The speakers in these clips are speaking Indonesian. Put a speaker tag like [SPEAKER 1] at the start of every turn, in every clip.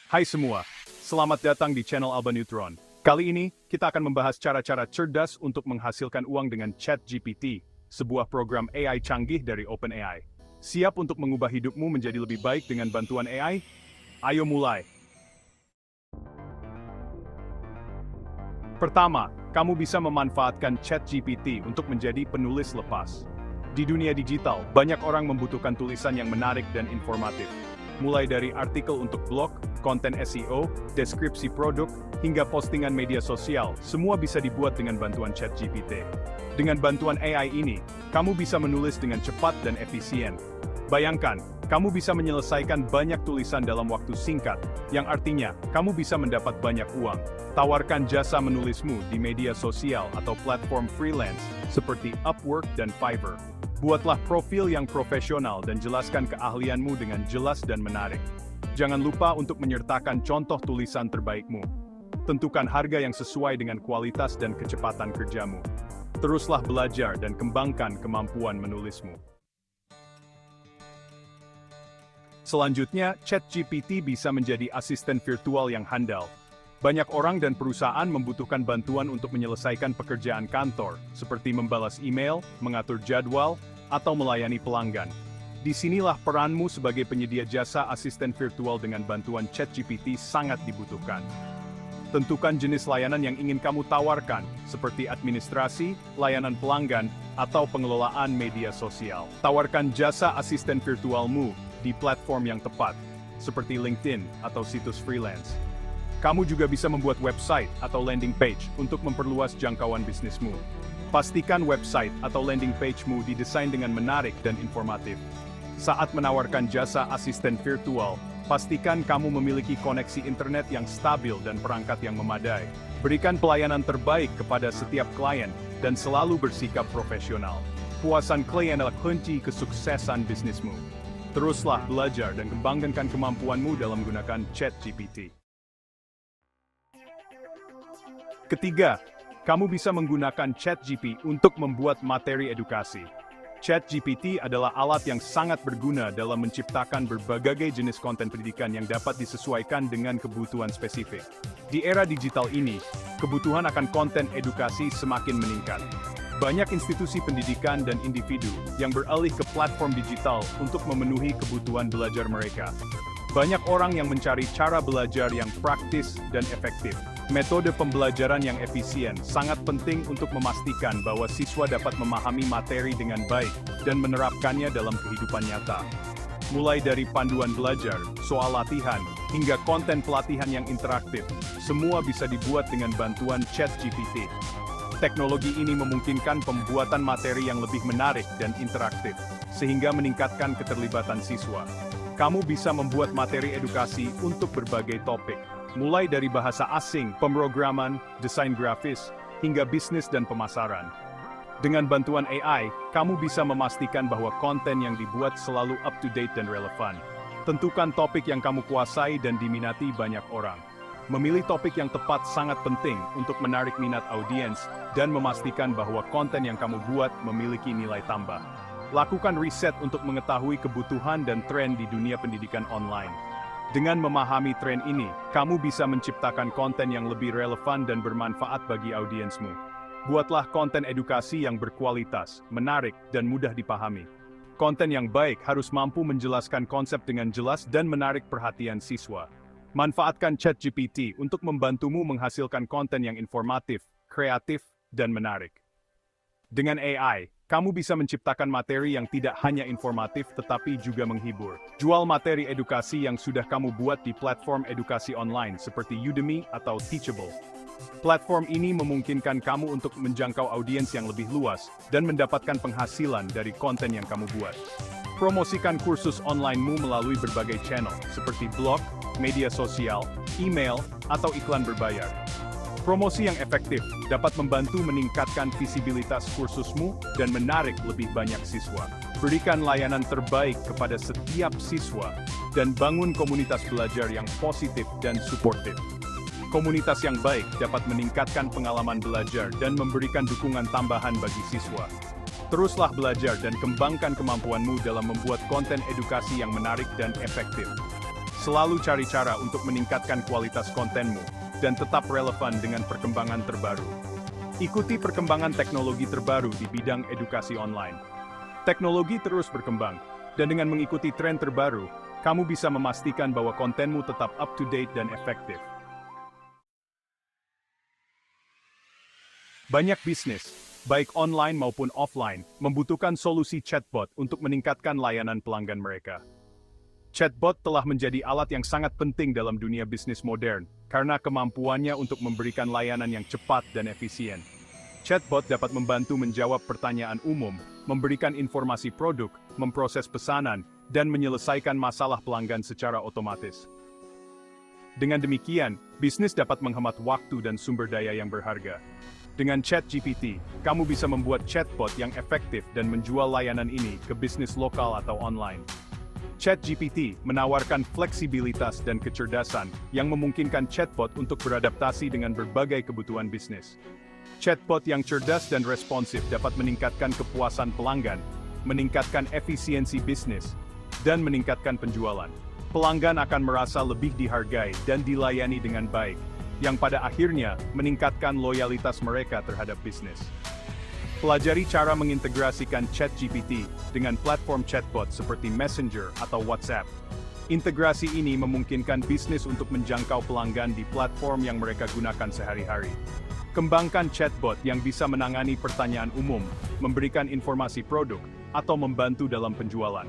[SPEAKER 1] Hai semua, selamat datang di channel Alba Neutron. Kali ini, kita akan membahas cara-cara cerdas untuk menghasilkan uang dengan ChatGPT, sebuah program AI canggih dari OpenAI. Siap untuk mengubah hidupmu menjadi lebih baik dengan bantuan AI? Ayo mulai! Pertama, kamu bisa memanfaatkan ChatGPT untuk menjadi penulis lepas. Di dunia digital, banyak orang membutuhkan tulisan yang menarik dan informatif. Mulai dari artikel untuk blog, konten SEO, deskripsi produk, hingga postingan media sosial, semua bisa dibuat dengan bantuan ChatGPT. Dengan bantuan AI ini, kamu bisa menulis dengan cepat dan efisien. Bayangkan, kamu bisa menyelesaikan banyak tulisan dalam waktu singkat, yang artinya, kamu bisa mendapat banyak uang. Tawarkan jasa menulismu di media sosial atau platform freelance, seperti Upwork dan Fiverr. Buatlah profil yang profesional dan jelaskan keahlianmu dengan jelas dan menarik. Jangan lupa untuk menyertakan contoh tulisan terbaikmu. Tentukan harga yang sesuai dengan kualitas dan kecepatan kerjamu. Teruslah belajar dan kembangkan kemampuan menulismu. Selanjutnya, ChatGPT bisa menjadi asisten virtual yang handal. Banyak orang dan perusahaan membutuhkan bantuan untuk menyelesaikan pekerjaan kantor, seperti membalas email, mengatur jadwal, atau melayani pelanggan. Disinilah peranmu sebagai penyedia jasa asisten virtual dengan bantuan ChatGPT sangat dibutuhkan. Tentukan jenis layanan yang ingin kamu tawarkan, seperti administrasi, layanan pelanggan, atau pengelolaan media sosial. Tawarkan jasa asisten virtualmu di platform yang tepat, seperti LinkedIn atau situs freelance. Kamu juga bisa membuat website atau landing page untuk memperluas jangkauan bisnismu. Pastikan website atau landing page-mu didesain dengan menarik dan informatif. Saat menawarkan jasa asisten virtual, pastikan kamu memiliki koneksi internet yang stabil dan perangkat yang memadai. Berikan pelayanan terbaik kepada setiap klien dan selalu bersikap profesional. Puasan klien adalah kunci kesuksesan bisnismu. Teruslah belajar dan kembangkan kemampuanmu dalam menggunakan ChatGPT. Ketiga, kamu bisa menggunakan ChatGPT untuk membuat materi edukasi. ChatGPT adalah alat yang sangat berguna dalam menciptakan berbagai jenis konten pendidikan yang dapat disesuaikan dengan kebutuhan spesifik. Di era digital ini, kebutuhan akan konten edukasi semakin meningkat. Banyak institusi pendidikan dan individu yang beralih ke platform digital untuk memenuhi kebutuhan belajar mereka. Banyak orang yang mencari cara belajar yang praktis dan efektif. Metode pembelajaran yang efisien sangat penting untuk memastikan bahwa siswa dapat memahami materi dengan baik dan menerapkannya dalam kehidupan nyata. Mulai dari panduan belajar, soal latihan, hingga konten pelatihan yang interaktif, semua bisa dibuat dengan bantuan ChatGPT. Teknologi ini memungkinkan pembuatan materi yang lebih menarik dan interaktif, sehingga meningkatkan keterlibatan siswa. Kamu bisa membuat materi edukasi untuk berbagai topik, mulai dari bahasa asing, pemrograman, desain grafis, hingga bisnis dan pemasaran. Dengan bantuan AI, kamu bisa memastikan bahwa konten yang dibuat selalu up-to-date dan relevan. Tentukan topik yang kamu kuasai dan diminati banyak orang. Memilih topik yang tepat sangat penting untuk menarik minat audiens dan memastikan bahwa konten yang kamu buat memiliki nilai tambah. Lakukan riset untuk mengetahui kebutuhan dan tren di dunia pendidikan online. Dengan memahami tren ini, kamu bisa menciptakan konten yang lebih relevan dan bermanfaat bagi audiensmu. Buatlah konten edukasi yang berkualitas, menarik, dan mudah dipahami. Konten yang baik harus mampu menjelaskan konsep dengan jelas dan menarik perhatian siswa. Manfaatkan ChatGPT untuk membantumu menghasilkan konten yang informatif, kreatif, dan menarik. Dengan AI, kamu bisa menciptakan materi yang tidak hanya informatif tetapi juga menghibur. Jual materi edukasi yang sudah kamu buat di platform edukasi online seperti Udemy atau Teachable. Platform ini memungkinkan kamu untuk menjangkau audiens yang lebih luas dan mendapatkan penghasilan dari konten yang kamu buat. Promosikan kursus online-mu melalui berbagai channel seperti blog, media sosial, email, atau iklan berbayar. Promosi yang efektif dapat membantu meningkatkan visibilitas kursusmu dan menarik lebih banyak siswa. Berikan layanan terbaik kepada setiap siswa, dan bangun komunitas belajar yang positif dan suportif. Komunitas yang baik dapat meningkatkan pengalaman belajar dan memberikan dukungan tambahan bagi siswa. Teruslah belajar dan kembangkan kemampuanmu dalam membuat konten edukasi yang menarik dan efektif. Selalu cari cara untuk meningkatkan kualitas kontenmu, dan tetap relevan dengan perkembangan terbaru. Ikuti perkembangan teknologi terbaru di bidang edukasi online. Teknologi terus berkembang, dan dengan mengikuti tren terbaru, kamu bisa memastikan bahwa kontenmu tetap up-to-date dan efektif. Banyak bisnis, baik online maupun offline, membutuhkan solusi chatbot untuk meningkatkan layanan pelanggan mereka. Chatbot telah menjadi alat yang sangat penting dalam dunia bisnis modern, karena kemampuannya untuk memberikan layanan yang cepat dan efisien. Chatbot dapat membantu menjawab pertanyaan umum, memberikan informasi produk, memproses pesanan, dan menyelesaikan masalah pelanggan secara otomatis. Dengan demikian, bisnis dapat menghemat waktu dan sumber daya yang berharga. Dengan ChatGPT, kamu bisa membuat chatbot yang efektif dan menjual layanan ini ke bisnis lokal atau online. ChatGPT menawarkan fleksibilitas dan kecerdasan yang memungkinkan chatbot untuk beradaptasi dengan berbagai kebutuhan bisnis. Chatbot yang cerdas dan responsif dapat meningkatkan kepuasan pelanggan, meningkatkan efisiensi bisnis, dan meningkatkan penjualan. Pelanggan akan merasa lebih dihargai dan dilayani dengan baik, yang pada akhirnya meningkatkan loyalitas mereka terhadap bisnis. Pelajari cara mengintegrasikan ChatGPT dengan platform chatbot seperti Messenger atau WhatsApp. Integrasi ini memungkinkan bisnis untuk menjangkau pelanggan di platform yang mereka gunakan sehari-hari. Kembangkan chatbot yang bisa menangani pertanyaan umum, memberikan informasi produk, atau membantu dalam penjualan.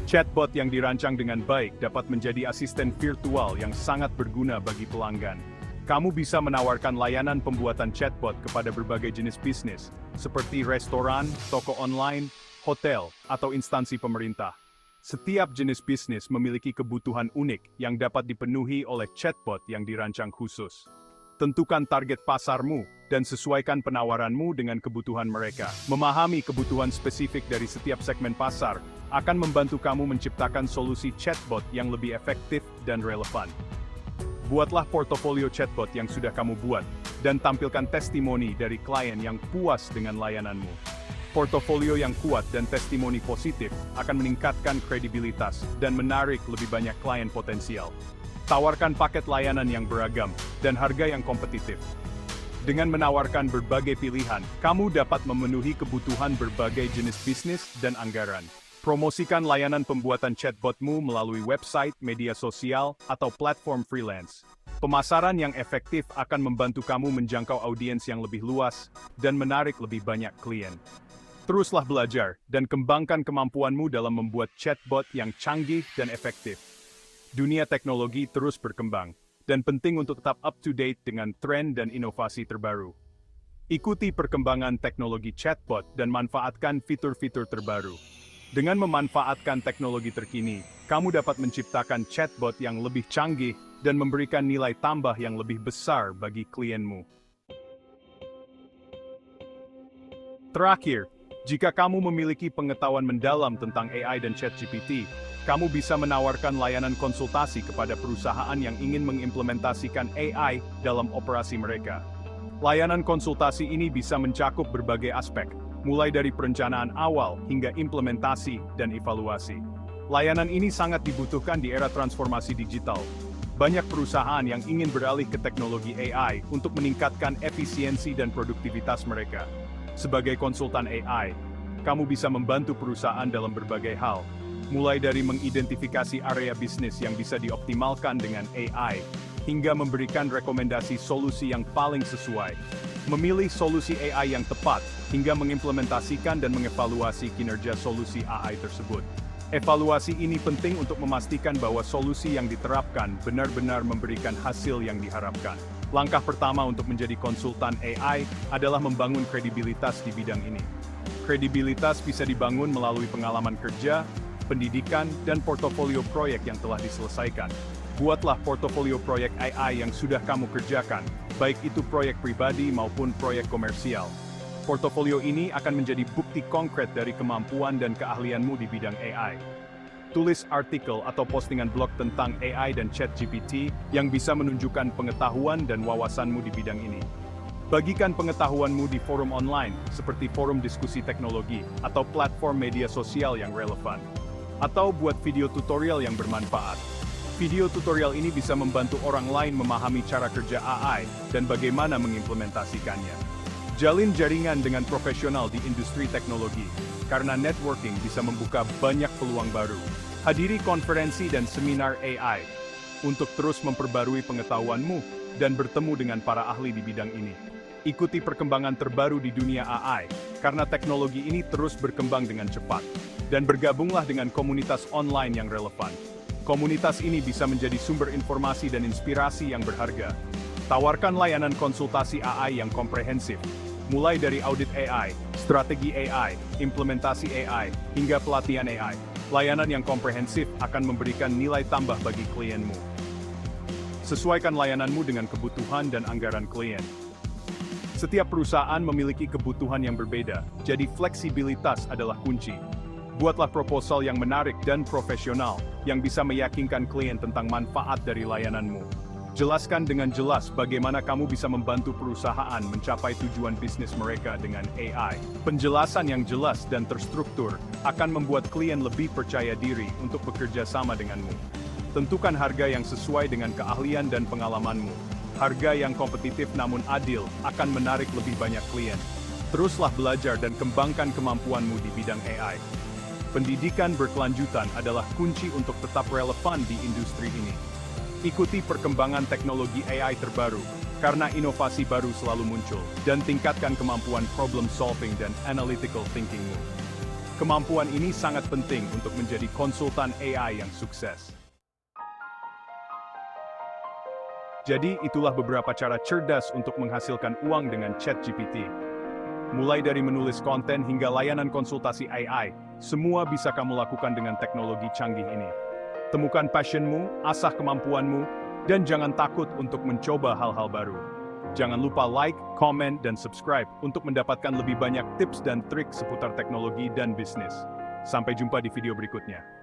[SPEAKER 1] Chatbot yang dirancang dengan baik dapat menjadi asisten virtual yang sangat berguna bagi pelanggan. Kamu bisa menawarkan layanan pembuatan chatbot kepada berbagai jenis bisnis, seperti restoran, toko online, hotel, atau instansi pemerintah. Setiap jenis bisnis memiliki kebutuhan unik yang dapat dipenuhi oleh chatbot yang dirancang khusus. Tentukan target pasarmu dan sesuaikan penawaranmu dengan kebutuhan mereka. Memahami kebutuhan spesifik dari setiap segmen pasar akan membantu kamu menciptakan solusi chatbot yang lebih efektif dan relevan. Buatlah portofolio chatbot yang sudah kamu buat, dan tampilkan testimoni dari klien yang puas dengan layananmu. Portofolio yang kuat dan testimoni positif akan meningkatkan kredibilitas dan menarik lebih banyak klien potensial. Tawarkan paket layanan yang beragam dan harga yang kompetitif. Dengan menawarkan berbagai pilihan, kamu dapat memenuhi kebutuhan berbagai jenis bisnis dan anggaran. Promosikan layanan pembuatan chatbotmu melalui website, media sosial, atau platform freelance. Pemasaran yang efektif akan membantu kamu menjangkau audiens yang lebih luas dan menarik lebih banyak klien. Teruslah belajar dan kembangkan kemampuanmu dalam membuat chatbot yang canggih dan efektif. Dunia teknologi terus berkembang, dan penting untuk tetap up-to-date dengan tren dan inovasi terbaru. Ikuti perkembangan teknologi chatbot dan manfaatkan fitur-fitur terbaru. Dengan memanfaatkan teknologi terkini, kamu dapat menciptakan chatbot yang lebih canggih dan memberikan nilai tambah yang lebih besar bagi klienmu. Terakhir, jika kamu memiliki pengetahuan mendalam tentang AI dan ChatGPT, kamu bisa menawarkan layanan konsultasi kepada perusahaan yang ingin mengimplementasikan AI dalam operasi mereka. Layanan konsultasi ini bisa mencakup berbagai aspek, mulai dari perencanaan awal hingga implementasi dan evaluasi. Layanan ini sangat dibutuhkan di era transformasi digital. Banyak perusahaan yang ingin beralih ke teknologi AI untuk meningkatkan efisiensi dan produktivitas mereka. Sebagai konsultan AI, kamu bisa membantu perusahaan dalam berbagai hal, mulai dari mengidentifikasi area bisnis yang bisa dioptimalkan dengan AI, hingga memberikan rekomendasi solusi yang paling sesuai. Memilih solusi AI yang tepat, hingga mengimplementasikan dan mengevaluasi kinerja solusi AI tersebut. Evaluasi ini penting untuk memastikan bahwa solusi yang diterapkan benar-benar memberikan hasil yang diharapkan. Langkah pertama untuk menjadi konsultan AI adalah membangun kredibilitas di bidang ini. Kredibilitas bisa dibangun melalui pengalaman kerja, pendidikan, dan portofolio proyek yang telah diselesaikan. Buatlah portofolio proyek AI yang sudah kamu kerjakan, baik itu proyek pribadi maupun proyek komersial. Portofolio ini akan menjadi bukti konkret dari kemampuan dan keahlianmu di bidang AI. Tulis artikel atau postingan blog tentang AI dan ChatGPT yang bisa menunjukkan pengetahuan dan wawasanmu di bidang ini. Bagikan pengetahuanmu di forum online, seperti forum diskusi teknologi atau platform media sosial yang relevan. Atau buat video tutorial yang bermanfaat. Video tutorial ini bisa membantu orang lain memahami cara kerja AI dan bagaimana mengimplementasikannya. Jalin jaringan dengan profesional di industri teknologi, karena networking bisa membuka banyak peluang baru. Hadiri konferensi dan seminar AI untuk terus memperbarui pengetahuanmu dan bertemu dengan para ahli di bidang ini. Ikuti perkembangan terbaru di dunia AI, karena teknologi ini terus berkembang dengan cepat. Dan bergabunglah dengan komunitas online yang relevan. Komunitas ini bisa menjadi sumber informasi dan inspirasi yang berharga. Tawarkan layanan konsultasi AI yang komprehensif, mulai dari audit AI, strategi AI, implementasi AI, hingga pelatihan AI. Layanan yang komprehensif akan memberikan nilai tambah bagi klienmu. Sesuaikan layananmu dengan kebutuhan dan anggaran klien. Setiap perusahaan memiliki kebutuhan yang berbeda, jadi fleksibilitas adalah kunci. Buatlah proposal yang menarik dan profesional, yang bisa meyakinkan klien tentang manfaat dari layananmu. Jelaskan dengan jelas bagaimana kamu bisa membantu perusahaan mencapai tujuan bisnis mereka dengan AI. Penjelasan yang jelas dan terstruktur akan membuat klien lebih percaya diri untuk bekerja sama denganmu. Tentukan harga yang sesuai dengan keahlian dan pengalamanmu. Harga yang kompetitif namun adil akan menarik lebih banyak klien. Teruslah belajar dan kembangkan kemampuanmu di bidang AI. Pendidikan berkelanjutan adalah kunci untuk tetap relevan di industri ini. Ikuti perkembangan teknologi AI terbaru, karena inovasi baru selalu muncul, dan tingkatkan kemampuan problem solving dan analytical thinkingmu. Kemampuan ini sangat penting untuk menjadi konsultan AI yang sukses. Jadi, itulah beberapa cara cerdas untuk menghasilkan uang dengan ChatGPT. Mulai dari menulis konten hingga layanan konsultasi AI, semua bisa kamu lakukan dengan teknologi canggih ini. Temukan passionmu, asah kemampuanmu, dan jangan takut untuk mencoba hal-hal baru. Jangan lupa like, comment, dan subscribe untuk mendapatkan lebih banyak tips dan trik seputar teknologi dan bisnis. Sampai jumpa di video berikutnya.